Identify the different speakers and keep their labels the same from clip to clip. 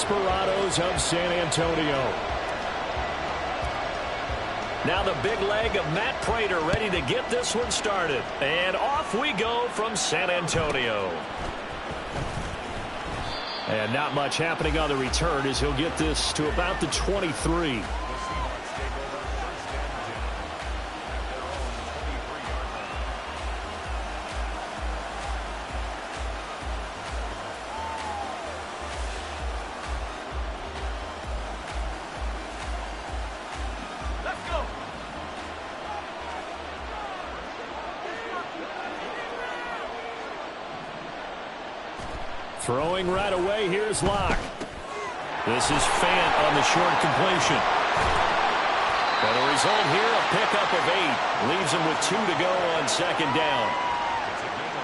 Speaker 1: Desperados of San Antonio. Now the big leg of Matt Prater ready to get this one started. And off we go from San Antonio. And not much happening on the return as he'll get this to about the 23. Throwing right away, here's Locke. This is Fant on the short completion. But the result here, a pickup of 8. Leaves him with 2 to go on second down.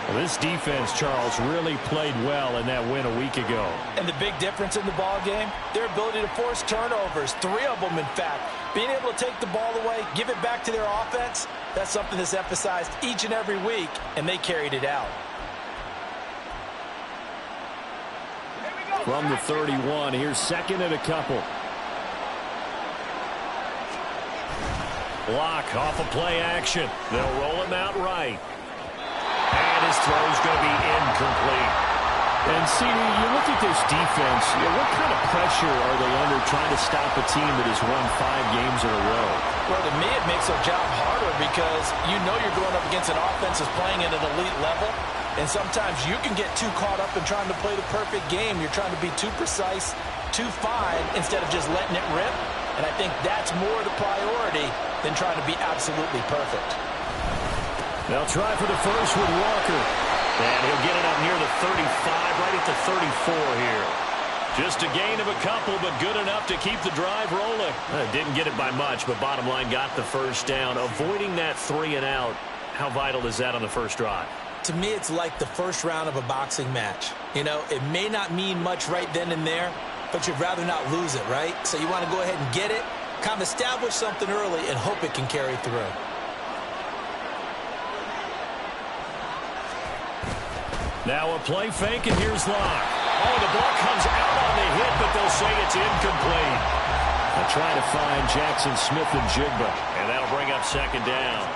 Speaker 1: Well, this defense, Charles, really played well in that win a week ago.
Speaker 2: And the big difference in the ball game, their ability to force turnovers, 3 of them, in fact. Being able to take the ball away, give it back to their offense, that's something that's emphasized each and every week, and they carried it out.
Speaker 1: From the 31, here's second and a couple. Locke off of play action. They'll roll him out right. And his throw's going to be incomplete. And, CD, you look at this defense, what kind of pressure are they under trying to stop a team that has won 5 games in a row?
Speaker 2: Well, to me, it makes their job harder because you know you're going up against an offense that's playing at an elite level. And sometimes you can get too caught up in trying to play the perfect game. You're trying to be too precise, too fine, instead of just letting it rip. And I think that's more the priority than trying to be absolutely perfect.
Speaker 1: They'll try for the first with Walker. And he'll get it up near the 35, right at the 34 here. Just a gain of a couple, but good enough to keep the drive rolling. Didn't get it by much, but bottom line got the first down. Avoiding that 3 and out, how vital is that on the first drive?
Speaker 2: To me, it's like the first round of a boxing match. You know, it may not mean much right then and there, but you'd rather not lose it, right? So you want to go ahead and get it, kind of establish something early, and hope it can carry through.
Speaker 1: Now a play fake, and here's Locke. Oh, the ball comes out on the hit, but they'll say it's incomplete. They'll try to find Jackson Smith and Jigba, and that'll bring up second down.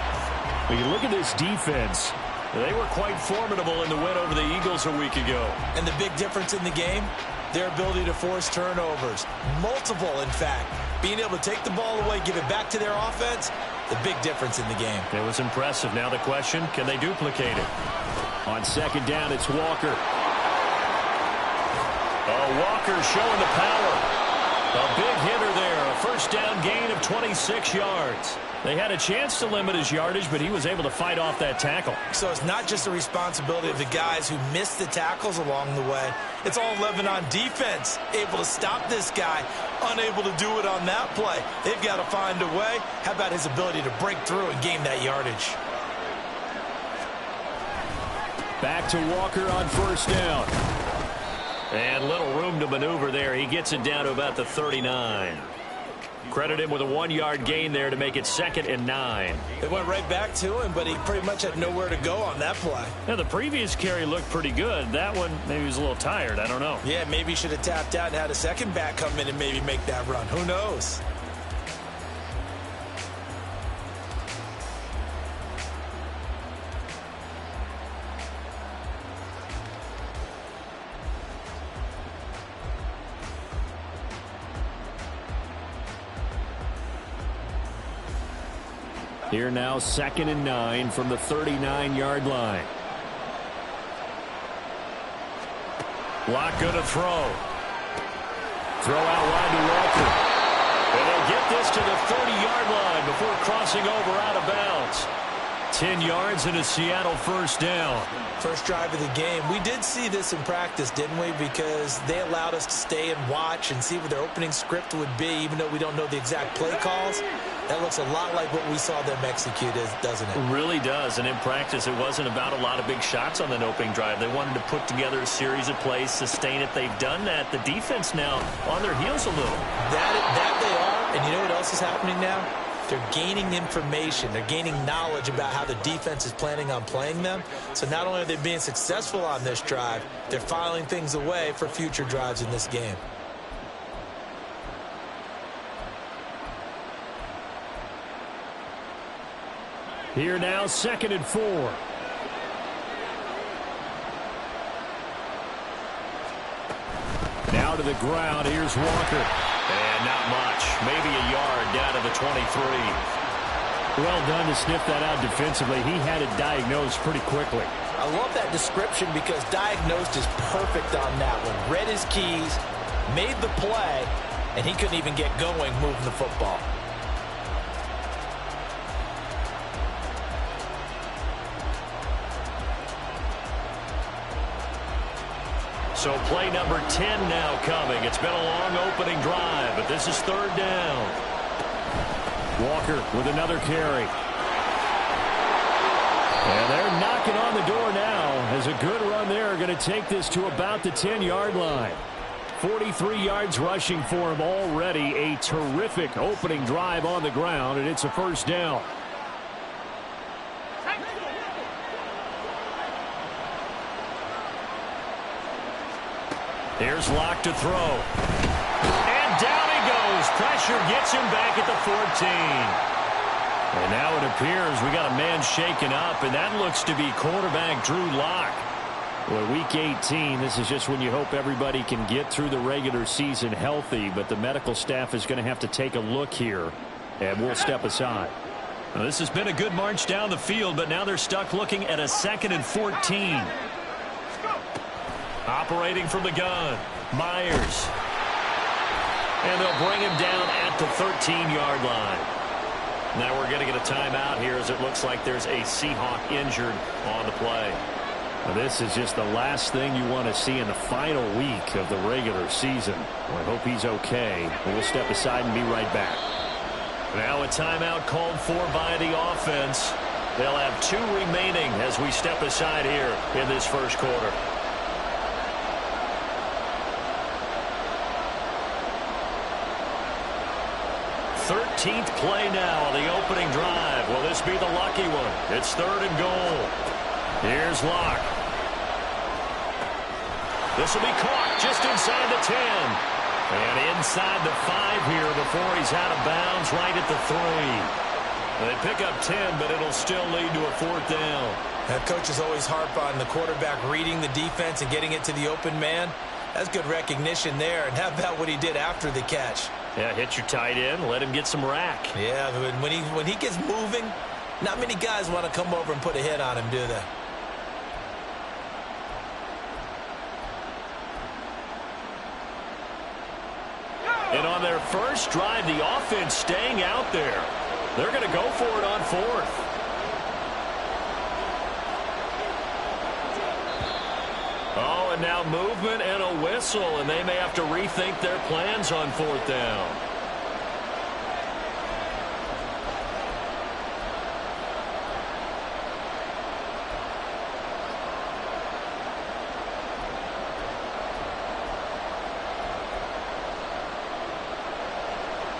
Speaker 1: When you look at this defense, they were quite formidable in the win over the Eagles a week ago.
Speaker 2: And the big difference in the game, their ability to force turnovers. Multiple, in fact. Being able to take the ball away, give it back to their offense, the big difference in the game.
Speaker 1: It was impressive. Now the question, can they duplicate it? On second down, it's Walker. Oh, Walker showing the power. A big hitter there. A first down gain of 26 yards. They had a chance to limit his yardage, but he was able to fight off that tackle.
Speaker 2: So it's not just the responsibility of the guys who missed the tackles along the way. It's all 11 on defense. Able to stop this guy, unable to do it on that play. They've got to find a way. How about his ability to break through and gain that yardage?
Speaker 1: Back to Walker on first down. And little room to maneuver there. He gets it down to about the 39. Credit him with a 1-yard gain there to make it 2nd and 9.
Speaker 2: They went right back to him, but he pretty much had nowhere to go on that play.
Speaker 1: Now, the previous carry looked pretty good. That one, maybe he was a little tired. I don't know.
Speaker 2: Yeah, maybe he should have tapped out and had a second back come in and maybe make that run. Who knows?
Speaker 1: Here now, 2nd and 9 from the 39-yard line. Locke going to throw. Throw out wide to Walker. And they'll get this to the 30-yard line before crossing over out of bounds. 10 yards and a Seattle first down.
Speaker 2: First drive of the game. We did see this in practice, didn't we? Because they allowed us to stay and watch and see what their opening script would be, even though we don't know the exact play calls. That looks a lot like what we saw them execute, doesn't it?
Speaker 1: It really does. And in practice, it wasn't about a lot of big shots on that opening drive. They wanted to put together a series of plays, sustain it. They've done that. The defense now on their heels a little.
Speaker 2: That they are. And you know what else is happening now? They're gaining information. They're gaining knowledge about how the defense is planning on playing them. So not only are they being successful on this drive, they're filing things away for future drives in this game.
Speaker 1: Here now, 2nd and 4. Now to the ground. Here's Walker. And not much. Maybe a yard down to the 23. Well done to sniff that out defensively. He had it diagnosed pretty quickly.
Speaker 2: I love that description because diagnosed is perfect on that one. Read his keys, made the play, and he couldn't even get going moving the football.
Speaker 1: So play number 10 now coming. It's been a long opening drive, but this is 3rd down. Walker with another carry. And they're knocking on the door now as a good run there. Going to take this to about the 10-yard line. 43 yards rushing for him already. A terrific opening drive on the ground, and it's a 1st down. Here's Locke to throw. And down he goes. Pressure gets him back at the 14. And now it appears we got a man shaken up, and that looks to be quarterback Drew Locke. Well, week 18, this is just when you hope everybody can get through the regular season healthy, but the medical staff is going to have to take a look here, and we'll step aside. Well, this has been a good march down the field, but now they're stuck looking at a 2nd and 14. Operating from the gun, Myers. And they'll bring him down at the 13-yard line. Now we're going to get a timeout here as it looks like there's a Seahawk injured on the play. Now this is just the last thing you want to see in the final week of the regular season. Well, I hope he's okay. We'll step aside and be right back. Now a timeout called for by the offense. They'll have 2 remaining as we step aside here in this 1st quarter. 13th play now on the opening drive. Will this be the lucky one? It's 3rd and goal. Here's Locke. This will be caught just inside the 10. And inside the 5 here before he's out of bounds right at the 3. They pick up 10, but it'll still lead to a 4th down.
Speaker 2: That coach is always harp on the quarterback reading the defense and getting it to the open man. That's good recognition there. And how about what he did after the catch?
Speaker 1: Yeah, hit your tight end, let him get some rack.
Speaker 2: Yeah, when he gets moving, not many guys want to come over and put a hit on him, do they?
Speaker 1: And on their first drive, the offense staying out there. They're going to go for it on 4th. Oh, and now movement and a whistle, and they may have to rethink their plans on 4th down.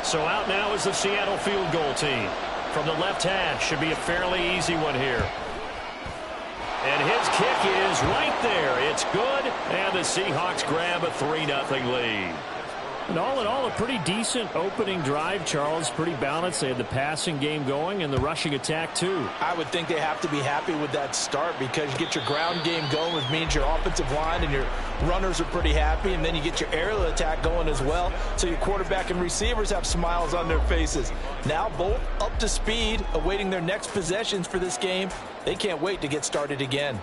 Speaker 1: So out now is the Seattle field goal team. From the left hash, should be a fairly easy one here. And his kick is right there. It's good, and the Seahawks grab a 3-0 lead. And all in all, a pretty decent opening drive, Charles. Pretty balanced. They had the passing game going and the rushing attack, too.
Speaker 2: I would think they have to be happy with that start because you get your ground game going, which means your offensive line and your runners are pretty happy, and then you get your aerial attack going as well, so your quarterback and receivers have smiles on their faces. Now both up to speed, awaiting their next possessions for this game. They can't wait to get started again.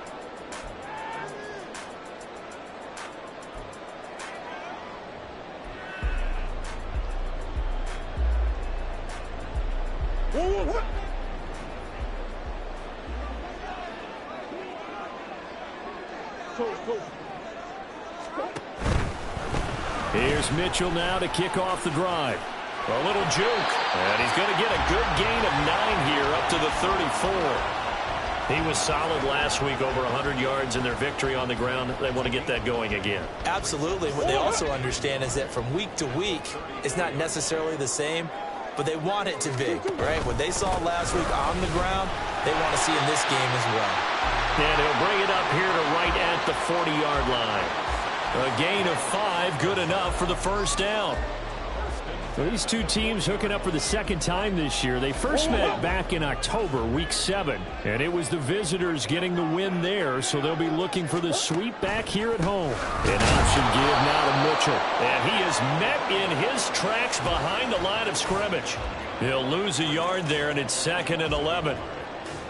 Speaker 1: Here's Mitchell now to kick off the drive. A little juke, and he's going to get a good gain of 9 here up to the 34. He was solid last week, over 100 yards in their victory on the ground. They want to get that going again.
Speaker 2: Absolutely. What they also understand is that from week to week, it's not necessarily the same, but they want it to be, right? What they saw last week on the ground, they want to see in this game as well.
Speaker 1: And he'll bring it up here to right at the 40-yard line. A gain of 5, good enough for the first down. Well, these two teams hooking up for the second time this year. They first met back in October, Week 7, and it was the visitors getting the win there, so they'll be looking for the sweep back here at home. An option give now to Mitchell, and he is met in his tracks behind the line of scrimmage. He'll lose a yard there, and it's 2nd and 11.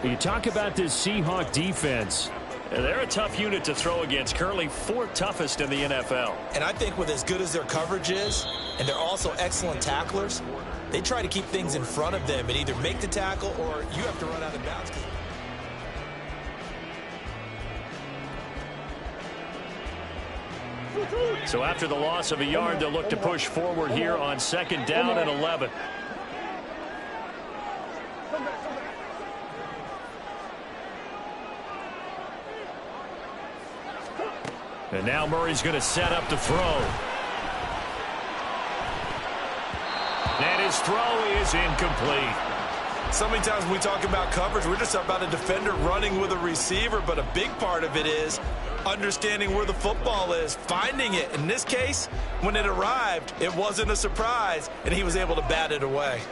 Speaker 1: You talk about this Seahawk defense. They're a tough unit to throw against, currently 4th toughest in the NFL.
Speaker 2: And I think with as good as their coverage is, and they're also excellent tacklers, they try to keep things in front of them and either make the tackle or you have to run out of bounds.
Speaker 1: So after the loss of a yard, they'll look to push forward here on 2nd down and 11. And now Murray's going to set up to throw. And his throw is incomplete.
Speaker 2: So many times when we talk about coverage, we're just about a defender running with a receiver, but a big part of it is understanding where the football is, finding it. In this case, when it arrived, it wasn't a surprise, and he was able to bat it away.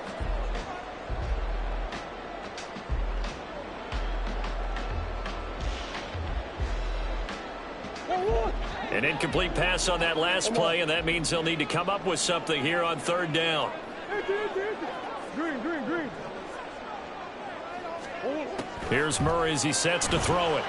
Speaker 1: An incomplete pass on that last play, and that means they'll need to come up with something here on 3rd down. Here's Murray as he sets to throw it.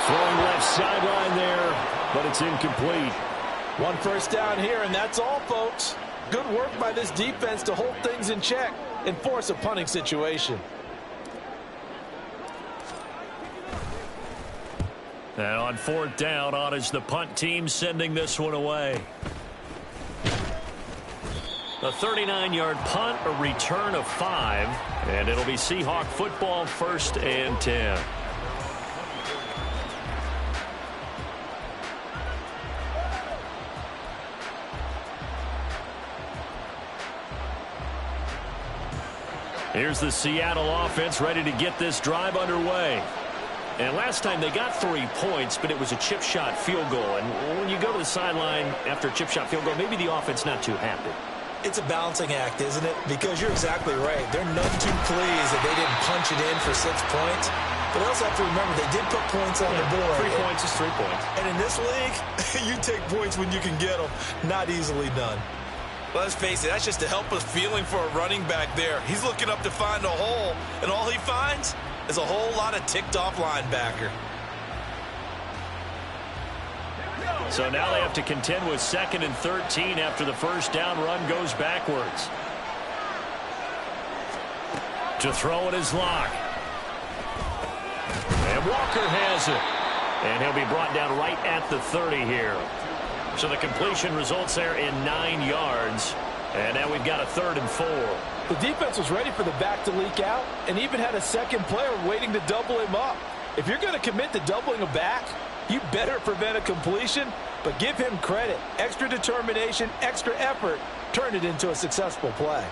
Speaker 1: Throwing left sideline there, but it's incomplete.
Speaker 2: 1 first down here, and that's all, folks. Good work by this defense to hold things in check and force a punting situation.
Speaker 1: And on 4th down, on is the punt team sending this one away. A 39-yard punt, a return of 5, and it'll be Seahawk football, 1st and 10. Here's the Seattle offense ready to get this drive underway. And last time they got 3 points, but it was a chip shot field goal. And when you go to the sideline after a chip shot field goal, maybe the offense not too happy.
Speaker 2: It's a balancing act, isn't it? Because you're exactly right. They're none too pleased that they didn't punch it in for 6 points. But they also have to remember they did put points on the board.
Speaker 1: 3 points is 3 points.
Speaker 2: And in this league, you take points when you can get them. Not easily done. Well, let's face it, that's just a helpless feeling for a running back there. He's looking up to find a hole, and all he finds is a whole lot of ticked-off linebacker.
Speaker 1: So now they have to contend with 2nd and 13 after the first down run goes backwards. To throw it is Locke. And Walker has it. And he'll be brought down right at the 30 here. So the completion results there in 9 yards. And now we've got a 3rd and 4.
Speaker 2: The defense was ready for the back to leak out and even had a second player waiting to double him up. If you're going to commit to doubling a back, you better prevent a completion, but give him credit. Extra determination, extra effort, turn it into a successful play.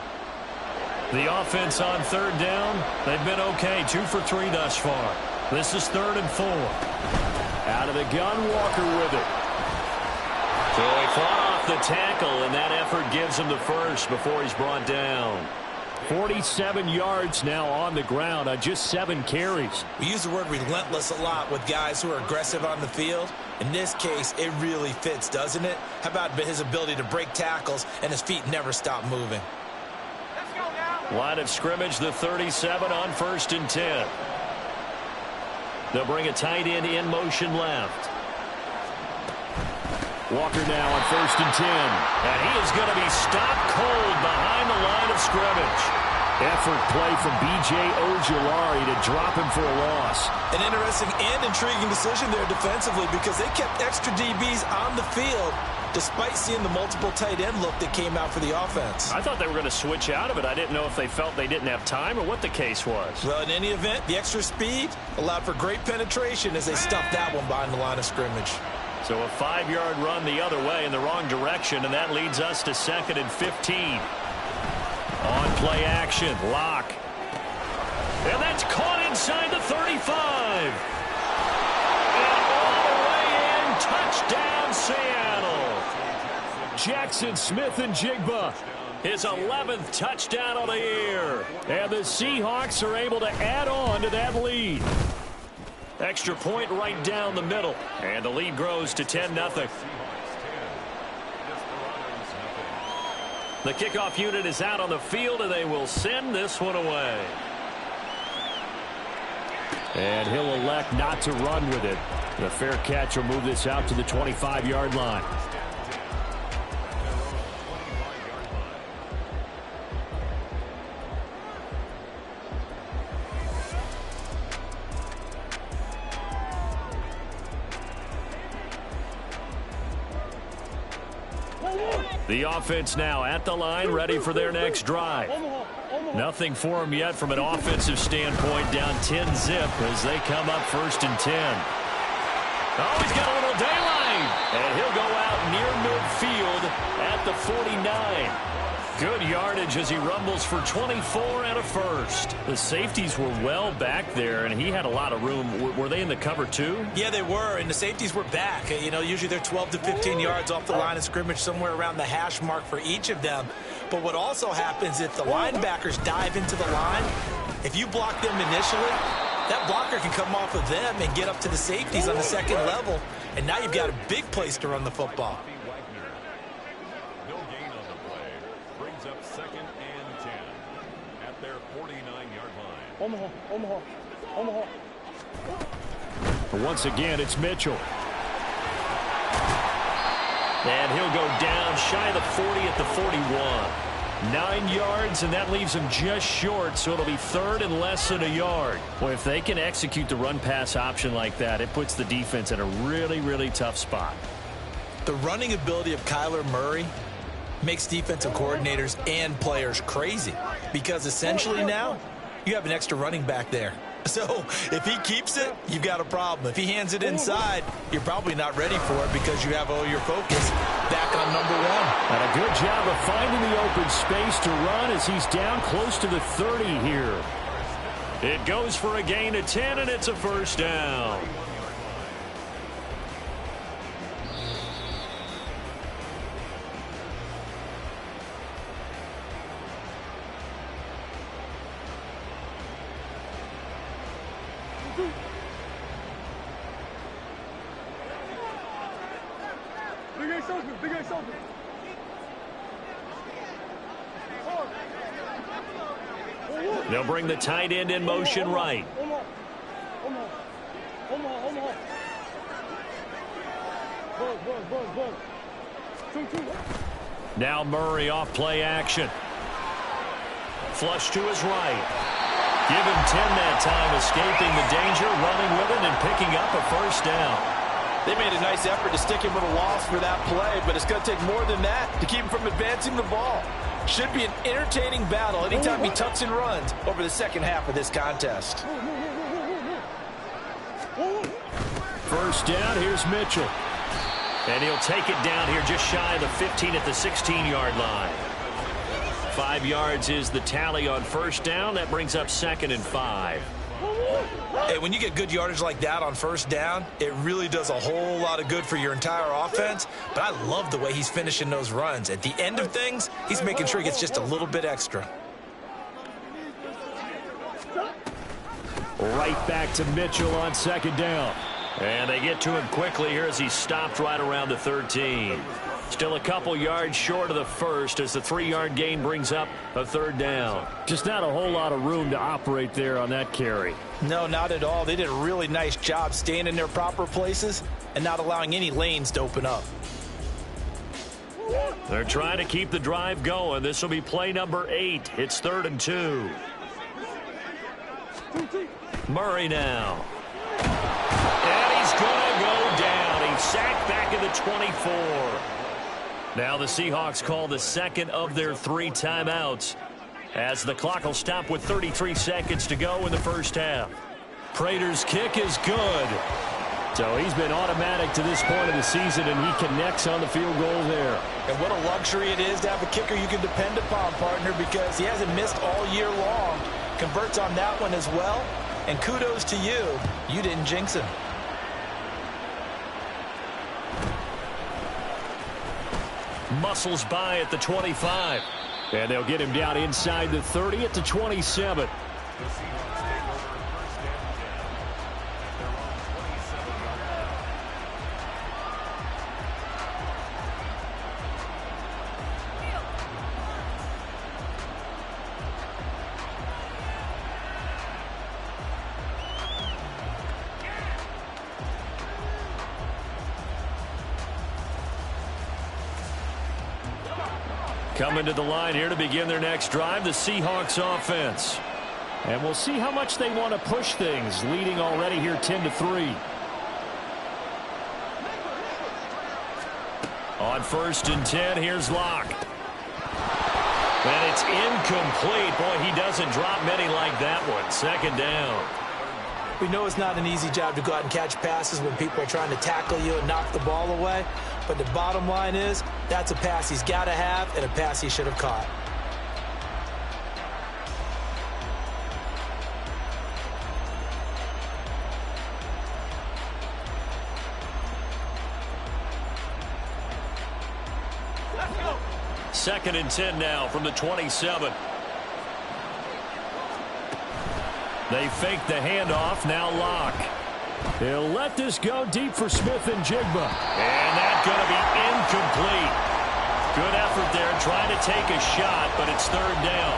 Speaker 1: The offense on 3rd down, they've been okay. 2 for 3 thus far. This is 3rd and 4. Out of the gun, Walker with it. So he fought off the tackle, and that effort gives him the first before he's brought down. 47 yards now on the ground on just 7 carries.
Speaker 2: We use the word relentless a lot with guys who are aggressive on the field. In this case, it really fits, doesn't it? How about his ability to break tackles and his feet never stop moving?
Speaker 1: Line of scrimmage, the 37 on 1st and 10. They'll bring a tight end in motion left. Walker now on 1st and 10. And he is going to be stopped cold behind the line of scrimmage. Effort play from B.J. Ojulari to drop him for a loss.
Speaker 2: An interesting and intriguing decision there defensively because they kept extra DBs on the field despite seeing the multiple tight end look that came out for the offense.
Speaker 1: I thought they were going to switch out of it. I didn't know if they felt they didn't have time or what the case was.
Speaker 2: Well, in any event, the extra speed allowed for great penetration as they stuffed that one behind the line of scrimmage.
Speaker 1: So a 5-yard run the other way in the wrong direction, and that leads us to 2nd and 15. On play action, Locke. And that's caught inside the 35. And all the way in, touchdown Seattle. Jackson Smith-Njigba. His 11th touchdown of the year. And the Seahawks are able to add on to that lead. Extra point right down the middle. And the lead grows to 10-0. The kickoff unit is out on the field, and they will send this one away. And he'll elect not to run with it. The fair catch will move this out to the 25-yard line. The offense now at the line, ready for their next drive. Nothing for them yet from an offensive standpoint, down 10-zip as they come up 1st and 10. Oh, he's got a little daylight. And he'll go out near midfield at the 49. Good yardage as he rumbles for 24 and a first. The safeties were well back there, and he had a lot of room. Were they in the cover too?
Speaker 2: Yeah, they were, and the safeties were back. You know, usually they're 12 to 15 yards off the line of scrimmage, somewhere around the hash mark for each of them. But what also happens if the linebackers dive into the line, if you block them initially, that blocker can come off of them and get up to the safeties on the second level, and now you've got a big place to run the football.
Speaker 3: No gain on the play. Brings up 2nd and 10 at their 49-yard line.
Speaker 4: Omaha.
Speaker 1: Once again, it's Mitchell. And he'll go down shy of the 40 at the 41. 9 yards, and that leaves him just short, so it'll be 3rd and less than a yard. Well, if they can execute the run-pass option like that, it puts the defense in a really, really tough spot.
Speaker 2: The running ability of Kyler Murray makes defensive coordinators and players crazy, because essentially now you have an extra running back there. So if he keeps it, you've got a problem. If he hands it inside, you're probably not ready for it because you have all your focus back on number 1.
Speaker 1: And a good job of finding the open space to run as he's down close to the 30 here. It goes for a gain of 10, and it's a first down.
Speaker 4: Big A's open.
Speaker 1: They'll bring the tight end in motion right.
Speaker 4: Omaha. Bug. 2-2.
Speaker 1: Now Murray off play action. Flush to his right. Give him 10 that time, escaping the danger, running with it, and picking up a first down.
Speaker 5: They made a nice effort to stick him with a loss for that play, but it's going to take more than that to keep him from advancing the ball. Should be an entertaining battle anytime he tucks and runs over the second half of this contest.
Speaker 1: First down, here's Mitchell. And he'll take it down here just shy of the 15 at the 16-yard line. 5 yards is the tally on first down. That brings up 2nd and 5.
Speaker 2: Hey, when you get good yardage like that on first down, it really does a whole lot of good for your entire offense. But I love the way he's finishing those runs. At the end of things, he's making sure he gets just a little bit extra.
Speaker 1: Right back to Mitchell on 2nd down. And they get to him quickly here as he stopped right around the 13. Still a couple yards short of the first as the 3-yard gain brings up a 3rd down. Just not a whole lot of room to operate there on that carry.
Speaker 2: No, not at all. They did a really nice job staying in their proper places and not allowing any lanes to open up.
Speaker 1: They're trying to keep the drive going. This will be play number 8. It's 3rd and 2. Murray now. And he's going to go down. He's sacked back at the 24. Now the Seahawks call the second of their 3 timeouts as the clock will stop with 33 seconds to go in the first half. Prater's kick is good. So he's been automatic to this point of the season, and he connects on the field goal there.
Speaker 2: And what a luxury it is to have a kicker you can depend upon, partner, because he hasn't missed all year long. Converts on that one as well. And kudos to you. You didn't jinx him.
Speaker 1: muscles by at the 25. And they'll get him down inside the 30 at the 27. Coming to the line here to begin their next drive, the Seahawks offense. And we'll see how much they want to push things, leading already here 10-3. On 1st and 10, here's Locke. And it's incomplete. Boy, he doesn't drop many like that one. 2nd down.
Speaker 2: We know it's not an easy job to go out and catch passes when people are trying to tackle you and knock the ball away. But the bottom line is, that's a pass he's got to have and a pass he should have caught.
Speaker 1: Second and 10 now from the 27. They fake the handoff. Now Locke. He'll let this go deep for Smith and Jigba. And that's going to be incomplete. Good effort there trying to take a shot, but it's 3rd down.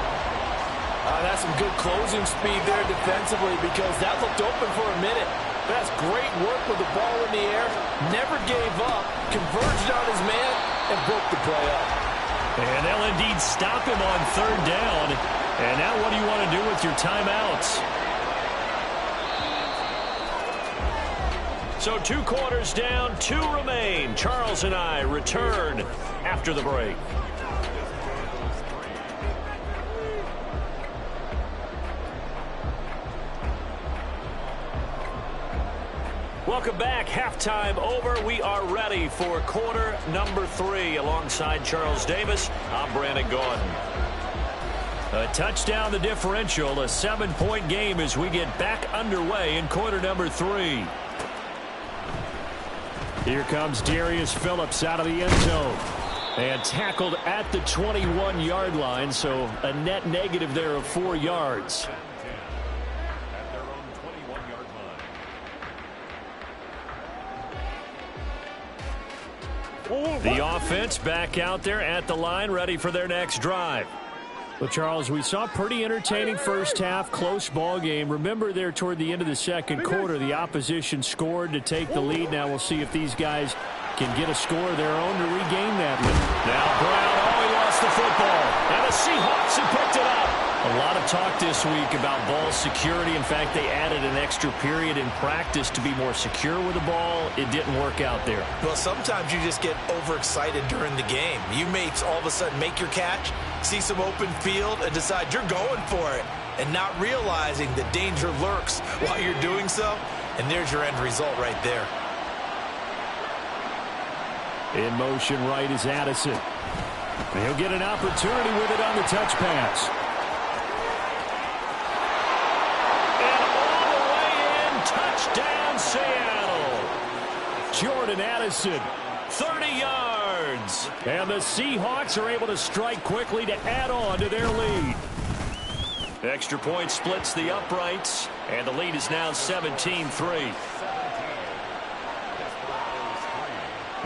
Speaker 2: That's some good closing speed there defensively because that looked open for a minute. That's great work with the ball in the air. Never gave up. Converged on his man and broke the play up.
Speaker 1: And they'll indeed stop him on 3rd down. And now what do you want to do with your timeouts? So 2 quarters down, 2 remain. Charles and I return after the break. Welcome back. Halftime over. We are ready for quarter number 3. Alongside Charles Davis, I'm Brandon Gordon. A touchdown the differential. A 7-point game as we get back underway in quarter number 3. Here comes Darius Phillips out of the end zone. And tackled at the 21-yard line, so a net negative there of 4 yards.
Speaker 3: At their own 21-yard line.
Speaker 1: The offense back out there at the line, ready for their next drive. Well, Charles, we saw a pretty entertaining first half, close ball game. Remember there toward the end of the second quarter, the opposition scored to take the lead. Now we'll see if these guys can get a score of their own to regain that lead. Now Brown, he lost the football. And the Seahawks have picked it up. A lot of talk this week about ball security. In fact, they added an extra period in practice to be more secure with the ball. It didn't work out there.
Speaker 2: Well, sometimes you just get overexcited during the game. You may all of a sudden make your catch, see some open field, and decide you're going for it, and not realizing the danger lurks while you're doing so. And there's your end result right there.
Speaker 1: In motion right is Addison. And he'll get an opportunity with it on the touch pass. Touchdown, Seattle. Jordan Addison, 30 yards. And the Seahawks are able to strike quickly to add on to their lead. Extra point splits the uprights, and the lead is now 17-3.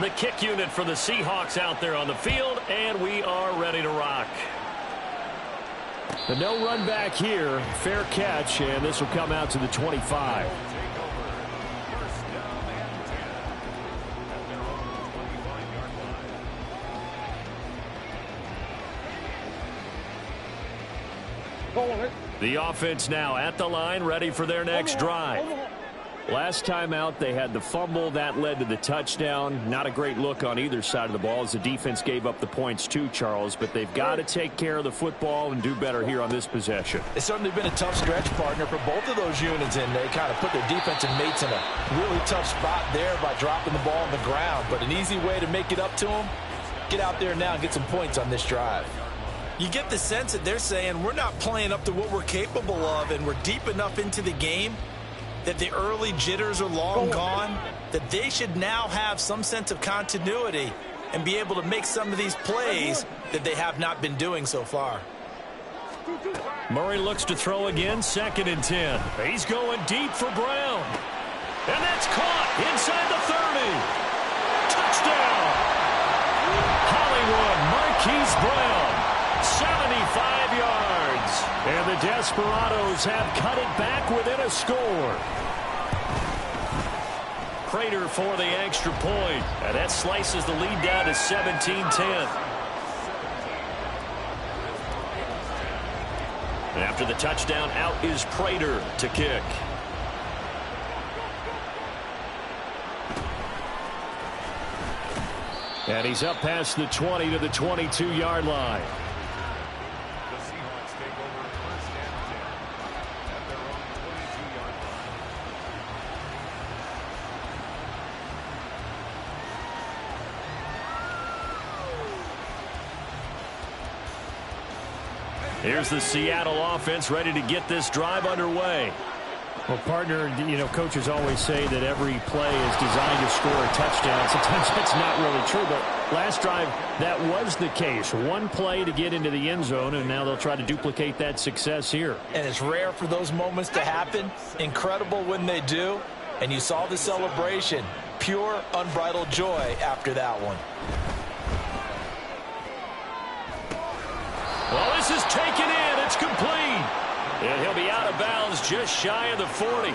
Speaker 1: The kick unit for the Seahawks out there on the field, and we are ready to rock. The no run back here, fair catch, and this will come out to the 25. The offense now at the line, ready for their next drive. Last time out, they had the fumble. That led to the touchdown. Not a great look on either side of the ball as the defense gave up the points too, Charles. But they've got to take care of the football and do better here on this possession.
Speaker 2: It's certainly been a tough stretch, partner, for both of those units, and they kind of put their defensive mates in a really tough spot there by dropping the ball on the ground. But an easy way to make it up to them, get out there now and get some points on this drive. You get the sense that they're saying we're not playing up to what we're capable of, and we're deep enough into the game that the early jitters are long gone, that they should now have some sense of continuity and be able to make some of these plays that they have not been doing so far.
Speaker 1: Murray looks to throw again, 2nd and 10. He's going deep for Brown. And that's caught inside the 30. Touchdown! Hollywood Marquise Brown, 75 yards. And the Desperados have cut it back within a score. Prater for the extra point. And that slices the lead down to 17-10. After the touchdown, out is Prater to kick. And he's up past the 20 to the 22-yard line.
Speaker 3: The Seahawks take over 1st and 10 at their own 22-yard line.
Speaker 1: Here's the Seattle offense ready to get this drive underway.
Speaker 6: Well, partner, coaches always say that every play is designed to score a touchdown. Sometimes that's not really true, but last drive, that was the case. One play to get into the end zone, and now they'll try to duplicate that success here.
Speaker 2: And it's rare for those moments to happen. Incredible when they do. And you saw the celebration. Pure, unbridled joy after that one.
Speaker 1: Well, this is taken in. It's complete. And he'll be out of bounds just shy of the 40.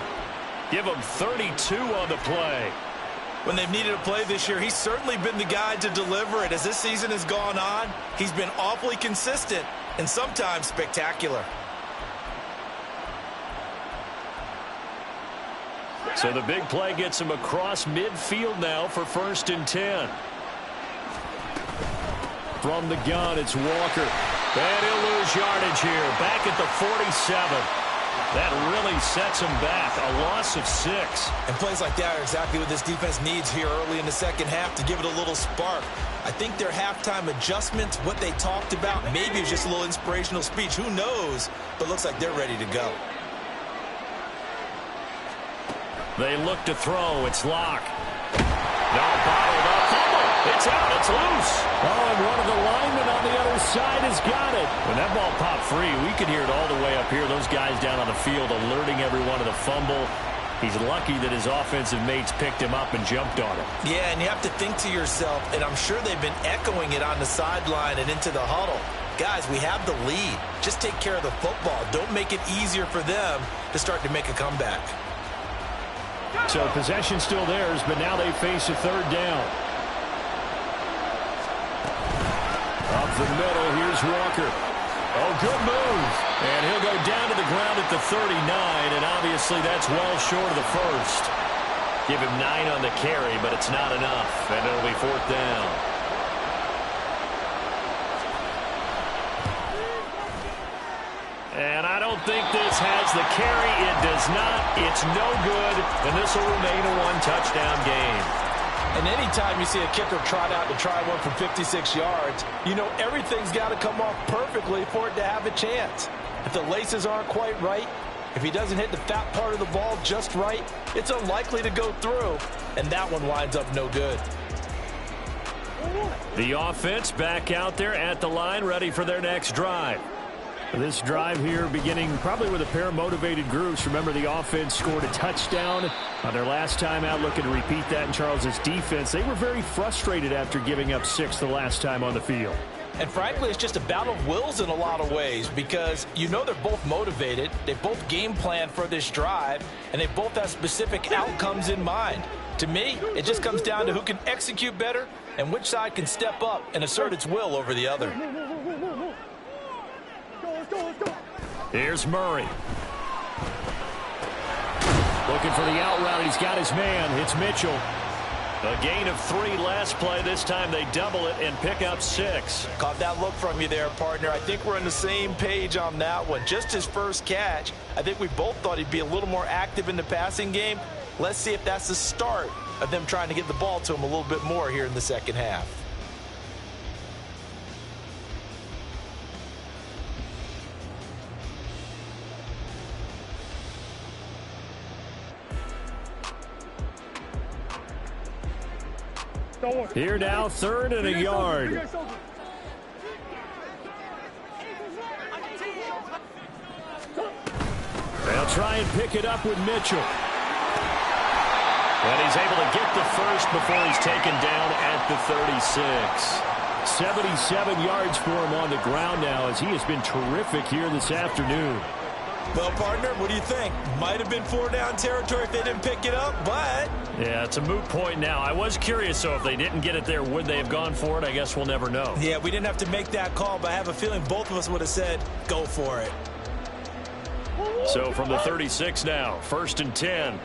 Speaker 1: Give him 32 on the play.
Speaker 2: When they've needed a play this year, he's certainly been the guy to deliver it. As this season has gone on, he's been awfully consistent and sometimes spectacular.
Speaker 1: So the big play gets him across midfield now for 1st and 10. From the gun, it's Walker. And he'll lose yardage here. Back at the 47. That really sets him back. A loss of 6.
Speaker 2: And plays like that are exactly what this defense needs here early in the second half to give it a little spark. I think their halftime adjustments, what they talked about, maybe it's just a little inspirational speech. Who knows? But looks like they're ready to go.
Speaker 1: They look to throw. It's Locke. No, bottled up. It's out. It's loose. Oh, and one of the linemen on the other side has got it. When that ball popped free, we could hear it all the way up here. Those guys down on the field alerting everyone of the fumble. He's lucky that his offensive mates picked him up and jumped on him. Yeah, and you have to think to yourself, and I'm sure they've been echoing it on the sideline and into the huddle. Guys, we have the lead. Just take care of the football. Don't make it easier for them to start to make a comeback.
Speaker 6: So possession still theirs, but now they face a 3rd down.
Speaker 1: Up the middle, here's Walker. Oh, good move. And he'll go down to the ground at the 39, and obviously that's well short of the first. Give him 9 on the carry, but it's not enough, and it'll be 4th down. And I don't think this has the carry. It does not. It's no good, and this will remain a 1-touchdown game.
Speaker 2: And anytime you see a kicker trot out to try one from 56 yards, you know everything's got to come off perfectly for it to have a chance. If the laces aren't quite right, if he doesn't hit the fat part of the ball just right, it's unlikely to go through, and that one winds up no good.
Speaker 1: The offense back out there at the line, ready for their next drive.
Speaker 6: This drive here beginning probably with a pair of motivated groups. Remember, the offense scored a touchdown on their last time out, looking to repeat that in Charles' defense. They were very frustrated after giving up 6 the last time on the field.
Speaker 2: And frankly, it's just a battle of wills in a lot of ways because you know they're both motivated. They both game plan for this drive, and they both have specific outcomes in mind. To me, it just comes down to who can execute better and which side can step up and assert its will over the other.
Speaker 1: Here's Murray. Looking for the out route. He's got his man. It's Mitchell. A gain of 3 last play. This time they double it and pick up 6.
Speaker 2: Caught that look from you there, partner. I think we're on the same page on that one. Just his first catch. I think we both thought he'd be a little more active in the passing game. Let's see if that's the start of them trying to get the ball to him a little bit more here in the second half.
Speaker 6: Here now, 3rd and a yard. They'll try and pick it up with Mitchell.
Speaker 1: And he's able to get the first before he's taken down at the 36.
Speaker 6: 77 yards for him on the ground now as he has been terrific here this afternoon.
Speaker 5: Well, partner, what do you think? Might have been 4-down territory if they didn't pick it up, but...
Speaker 6: Yeah, it's a moot point now. I was curious, so if they didn't get it there, would they have gone for it? I guess we'll never know.
Speaker 5: Yeah, we didn't have to make that call, but I have a feeling both of us would have said, go for it.
Speaker 6: So from the 36 now, 1st and 10.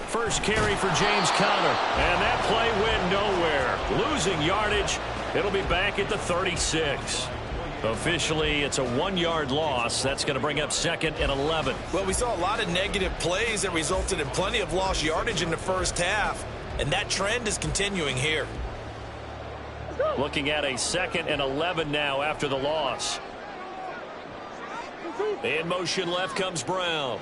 Speaker 6: First carry for James Conner, and that play went nowhere. Losing yardage. It'll be back at the 36. Officially, it's a 1-yard loss. That's going to bring up 2nd and 11.
Speaker 5: Well, we saw a lot of negative plays that resulted in plenty of lost yardage in the first half, and that trend is continuing here.
Speaker 6: Looking at a 2nd and 11 now after the loss. In motion left comes Brown.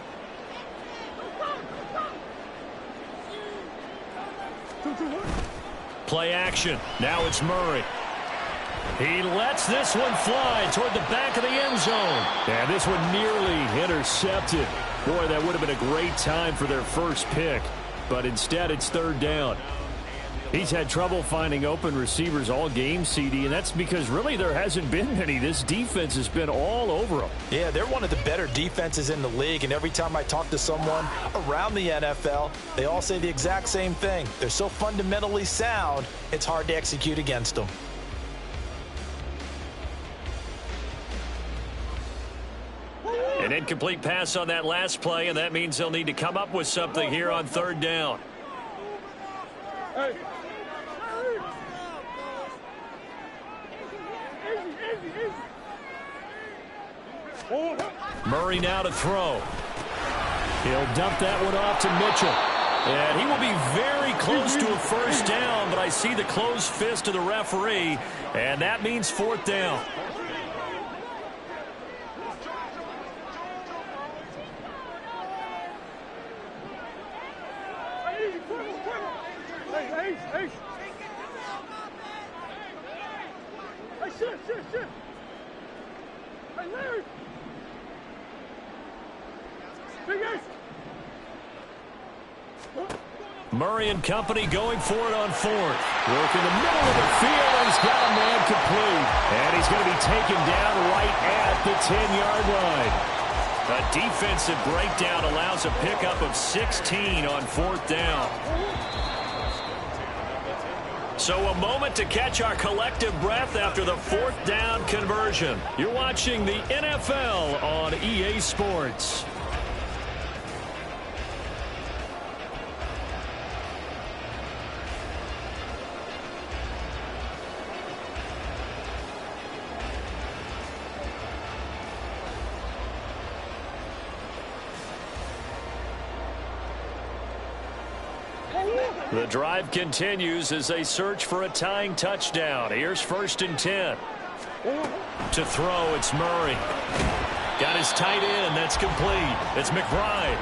Speaker 6: Play action. Now it's Murray. He lets this one fly toward the back of the end zone. And this one nearly intercepted. Boy, that would have been a great time for their first pick. But instead, it's 3rd down. He's had trouble finding open receivers all game, CD, and that's because really there hasn't been any. This defense has been all over them.
Speaker 5: Yeah, they're one of the better defenses in the league, and every time I talk to someone around the NFL, they all say the exact same thing. They're so fundamentally sound, it's hard to execute against them.
Speaker 6: An incomplete pass on that last play, and that means they'll need to come up with something here on 3rd down.
Speaker 4: Hey.
Speaker 6: Murray now to throw. He'll dump that one off to Mitchell. And he will be very close to a 1st down, but I see the closed fist of the referee, and that means 4th down. Murray and company going for it on 4th. Work in the middle of the field, and he's got a man complete. And he's going to be taken down right at the 10-yard line. A defensive breakdown allows a pickup of 16 on 4th down. So a moment to catch our collective breath after the 4th down conversion. You're watching the NFL on EA Sports. The drive continues as they search for a tying touchdown. Here's 1st and 10. To throw, it's Murray. Got his tight end. That's complete. It's McBride.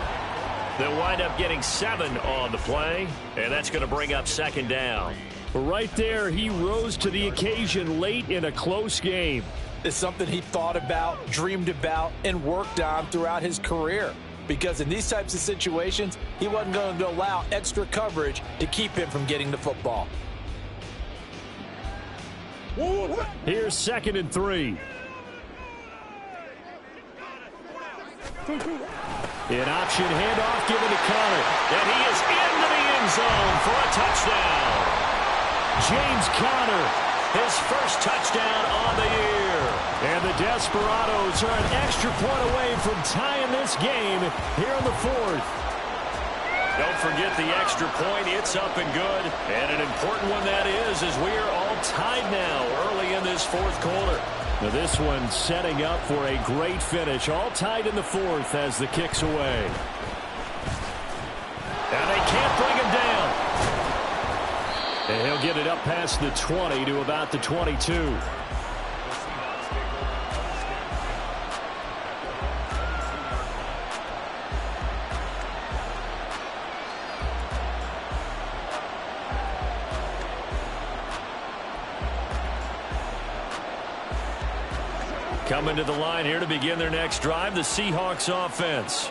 Speaker 6: They'll wind up getting 7 on the play, and that's going to bring up 2nd down. Right there, he rose to the occasion late in a close game.
Speaker 5: It's something he thought about, dreamed about, and worked on throughout his career. Because in these types of situations, he wasn't going to allow extra coverage to keep him from getting the football.
Speaker 6: Here's 2nd and 3. An option handoff given to Conner. And he is into the end zone for a touchdown. James Conner, his first touchdown on the year. And the Desperados are an extra point away from tying this game here in the 4th. Don't forget the extra point. It's up and good. And an important one that is, as we are all tied now early in this 4th quarter. Now this one setting up for a great finish. All tied in the 4th as the kick's away. And they can't bring him down. And he'll get it up past the 20 to about the 22.
Speaker 1: Coming to the line here to begin their next drive, the Seahawks offense.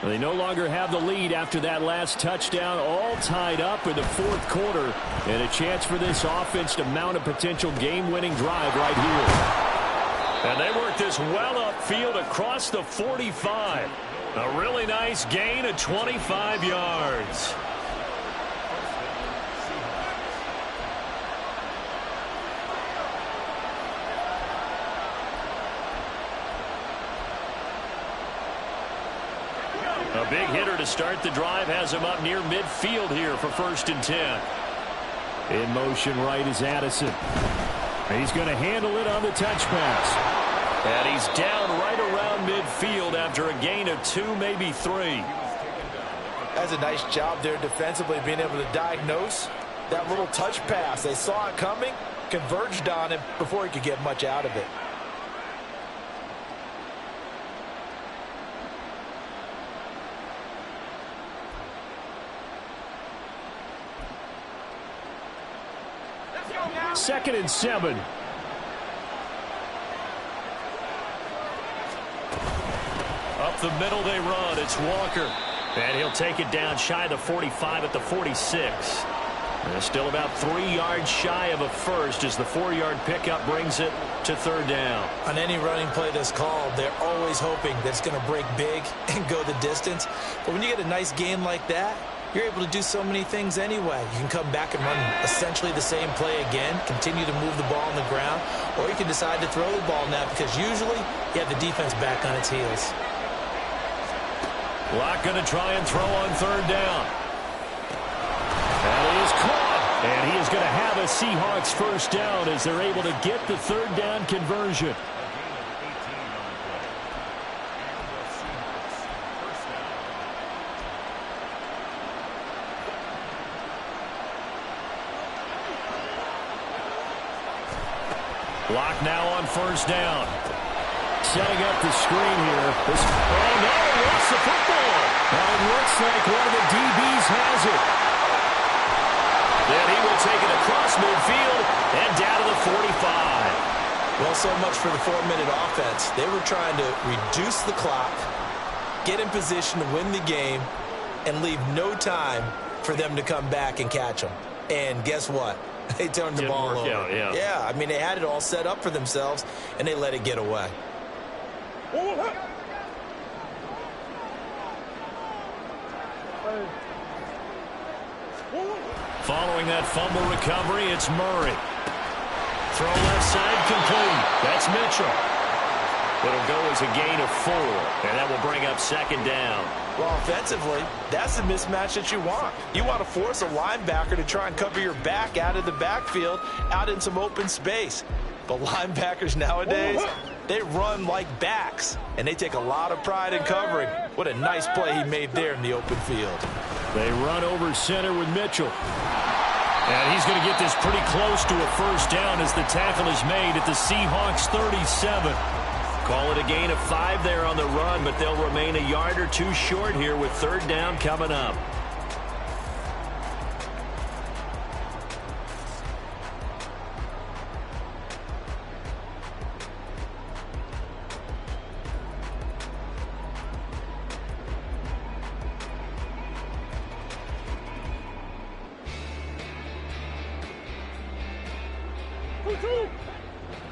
Speaker 1: They no longer have the lead after that last touchdown, all tied up in the fourth quarter, and a chance for this offense to mount a potential game-winning drive right here. And they work this well upfield across the 45. A really nice gain of 25 yards. A big hitter to start the drive has him up near midfield here for 1st and 10. In motion right is Addison. He's going to handle it on the touch pass. And he's down right around midfield after a gain of 2, maybe 3.
Speaker 2: That's a nice job there defensively, being able to diagnose that little touch pass. They saw it coming, converged on him before he could get much out of it.
Speaker 6: Second and 7.
Speaker 1: Up the middle they run. It's Walker. And he'll take it down shy of the 45 at the 46. And still about 3 yards shy of a first as the 4-yard pickup brings it to 3rd down.
Speaker 2: On any running play that's called, they're always hoping that it's going to break big and go the distance. But when you get a nice gain like that, you're able to do so many things anyway. You can come back and run essentially the same play again, continue to move the ball on the ground, or you can decide to throw the ball now because usually you have the defense back on its heels.
Speaker 1: Locke going to try and throw on 3rd down. That is caught. And he is going to have a Seahawks 1st down as they're able to get the 3rd down conversion. Locke now on 1st down. Setting up the screen here. Oh, no, lost the football. And it looks like one of the DBs has it. Then he will take it across midfield and down to the 45.
Speaker 2: Well, so much for the 4-minute offense. They were trying to reduce the clock, get in position to win the game, and leave no time for them to come back and catch them. And guess what? They turned the ball over. Yeah, I mean, they had it all set up for themselves, and they let it get away.
Speaker 1: Following that fumble recovery, it's Murray. Throw left side complete. That's Mitchell. It'll go as a gain of 4, and that will bring up 2nd down.
Speaker 2: Well, offensively, that's the mismatch that you want. You want to force a linebacker to try and cover your back out of the backfield, out in some open space. But linebackers nowadays, they run like backs, and they take a lot of pride in covering. What a nice play he made there in the open field.
Speaker 6: They run over center with Mitchell. And he's going to get this pretty close to a 1st down as the tackle is made at the Seahawks 37.
Speaker 1: Call it a gain of 5 there on the run, but they'll remain a yard or 2 short here with 3rd down coming up.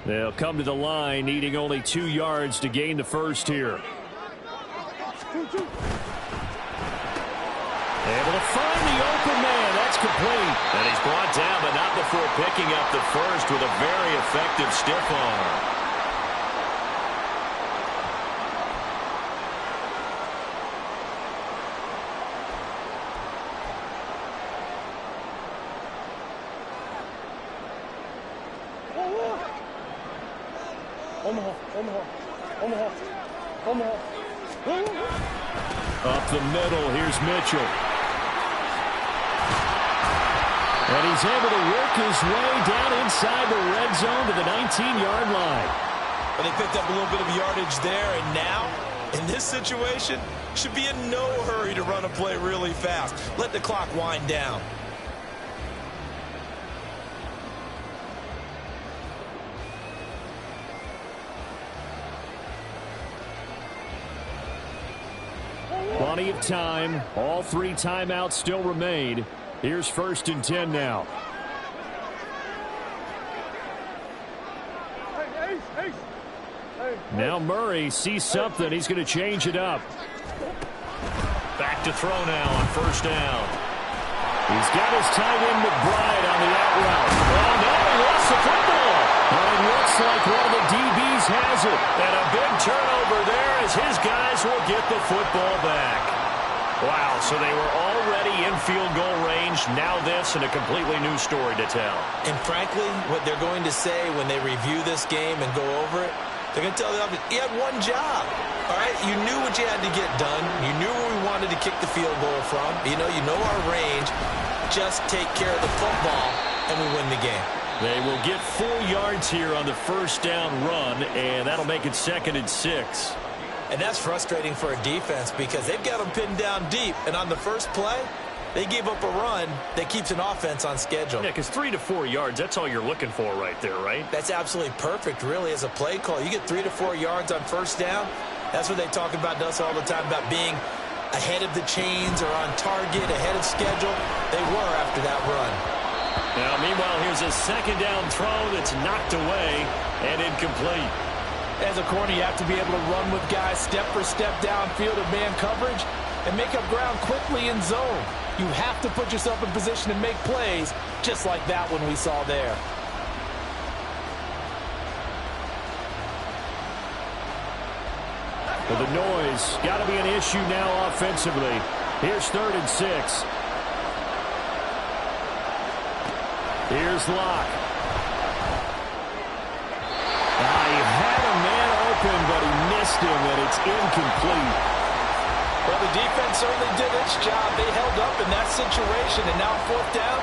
Speaker 6: They'll come to the line, needing only 2 yards to gain the 1st here.
Speaker 1: Able to find the open man. That's complete. And he's brought down, but not before picking up the 1st with a very effective stiff arm.
Speaker 6: Up the middle, here's Mitchell. And he's able to work his way down inside the red zone to the 19-yard line.
Speaker 2: And they picked up a little bit of yardage there, and now, in this situation, should be in no hurry to run a play really fast. Let the clock wind down.
Speaker 6: Plenty of time. All 3 timeouts still remain. Here's 1st and 10 now. Now Murray sees something. He's going to change it up.
Speaker 1: Back to throw now on 1st down.
Speaker 6: He's got his tight end McBride on the out route. Oh, no, he lost the football. And it looks like one of the DBs has it.
Speaker 1: And a big turnover there as his guys will get the football back. Wow, so they were already in field goal range. Now this and a completely new story to tell.
Speaker 2: And frankly, what they're going to say when they review this game and go over it, they're going to tell the offense, you had one job. All right, you knew what you had to get done. You knew where we wanted to kick the field goal from. You know our range. Just take care of the football, and we win the game.
Speaker 1: They will get 4 yards here on the 1st down run, and that'll make it 2nd and 6.
Speaker 2: And that's frustrating for a defense because they've got them pinned down deep. And on the first play, they gave up a run that keeps an offense on schedule.
Speaker 1: Yeah, because 3 to 4 yards, that's all you're looking for right there, right?
Speaker 2: That's absolutely perfect, really, as a play call. You get 3 to 4 yards on 1st down. That's what they talk about us all the time, about being ahead of the chains or on target, ahead of schedule. They were after that run.
Speaker 1: Now, meanwhile, here's a 2nd down throw that's knocked away and incomplete.
Speaker 2: As a corner, you have to be able to run with guys step for step downfield of man coverage and make up ground quickly in zone. You have to put yourself in position to make plays, just like that one we saw there.
Speaker 6: Well, the noise got to be an issue now offensively. Here's 3rd and 6. Here's Locke. He had a man open, but he missed him, and it's incomplete.
Speaker 2: Well, the defense certainly did its job. They held up in that situation, and now 4th down,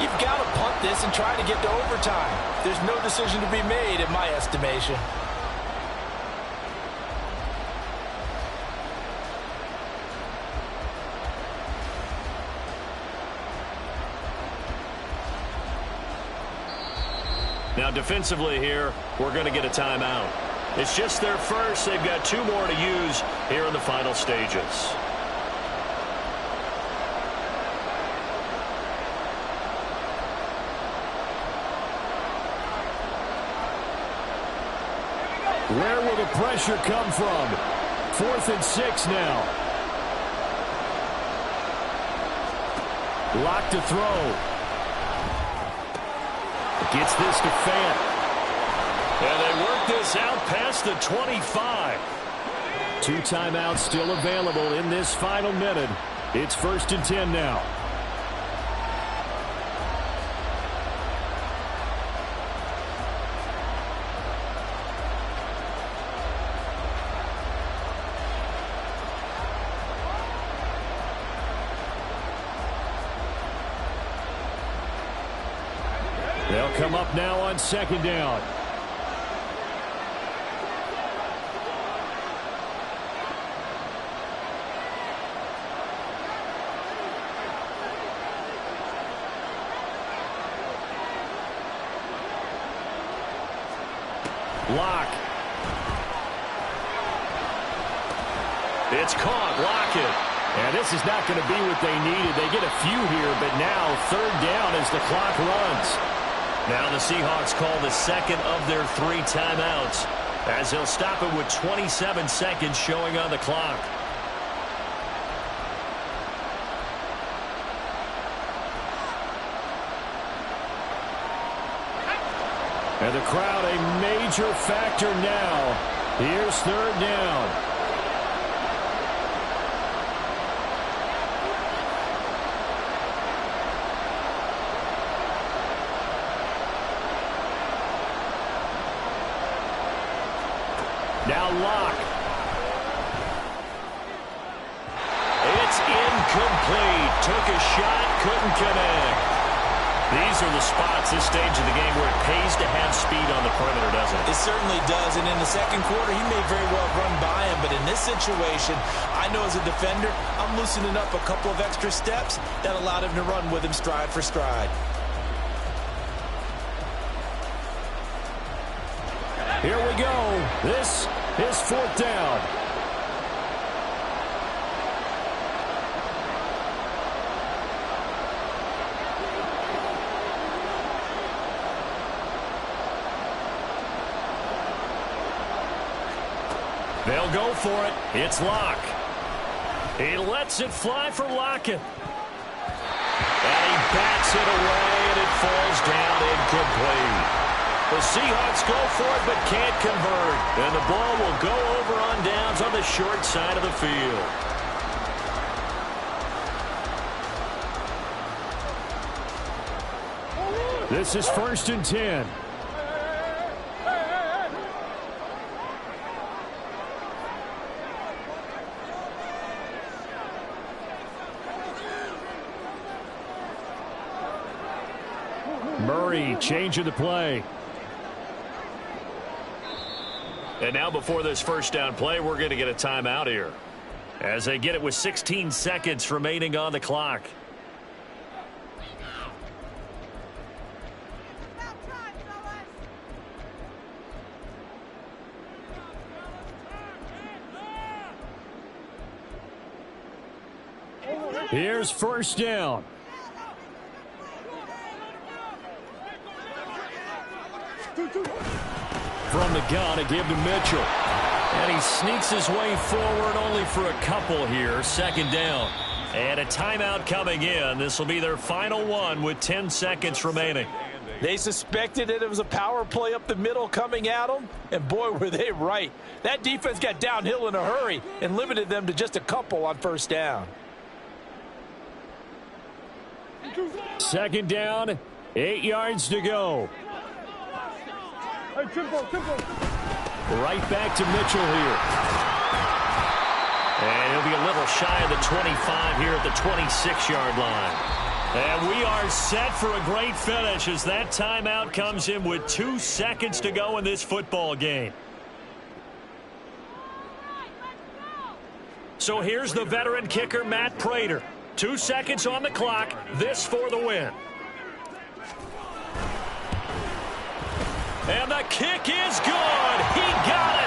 Speaker 2: you've got to punt this and try to get to overtime. There's no decision to be made, in my estimation.
Speaker 1: Now, defensively here, we're going to get a timeout. It's just their first. They've got 2 more to use here in the final stages.
Speaker 6: Where will the pressure come from? 4th and 6 now. Lock to throw. Gets this to Fant.
Speaker 1: And they work this out past the 25.
Speaker 6: 2 timeouts still available in this final minute. It's 1st and 10 now. They'll come up now on 2nd down. Lock.
Speaker 1: It's caught. Lockett.
Speaker 6: And this is not going to be what they needed. They get a few here, but now 3rd down as the clock runs.
Speaker 1: Now the Seahawks call the 2nd of their 3 timeouts as they'll stop it with 27 seconds showing on the clock.
Speaker 6: And the crowd a major factor now. Here's 3rd down. Now Lock.
Speaker 1: It's incomplete. Took a shot, couldn't connect. These are the spots, this stage of the game, where it pays to have speed on the perimeter, doesn't it?
Speaker 2: It certainly does, and in the 2nd quarter, he may very well run by him, but in this situation, I know as a defender, I'm loosening up a couple of extra steps that allowed him to run with him stride for stride.
Speaker 6: Here we go. This is 4th down. They'll go for it. It's Locke. He lets it fly for Lockett. And he bats it away, and it falls down incomplete. The Seahawks go for it but can't convert. And the ball will go over on downs on the short side of the field. This is 1st and 10. Murray changing the play.
Speaker 1: And now before this first down play, we're going to get a timeout here, as they get it with 16 seconds remaining on the clock.
Speaker 6: Here's 1st down. From the gun, a give to Mitchell. And he sneaks his way forward only for a couple here. 2nd down. And a timeout coming in. This will be their final one with 10 seconds remaining.
Speaker 2: They suspected that it was a power play up the middle coming at them, and boy, were they right. That defense got downhill in a hurry and limited them to just a couple on 1st down.
Speaker 6: 2nd down, 8 yards to go.
Speaker 4: Hey, tempo.
Speaker 6: Right back to Mitchell here.
Speaker 1: And he'll be a little shy of the 25 here at the 26-yard line.
Speaker 6: And we are set for a great finish as that timeout comes in with 2 seconds to go in this football game. So here's the veteran kicker, Matt Prater. 2 seconds on the clock. This for the win. And the kick is good. He got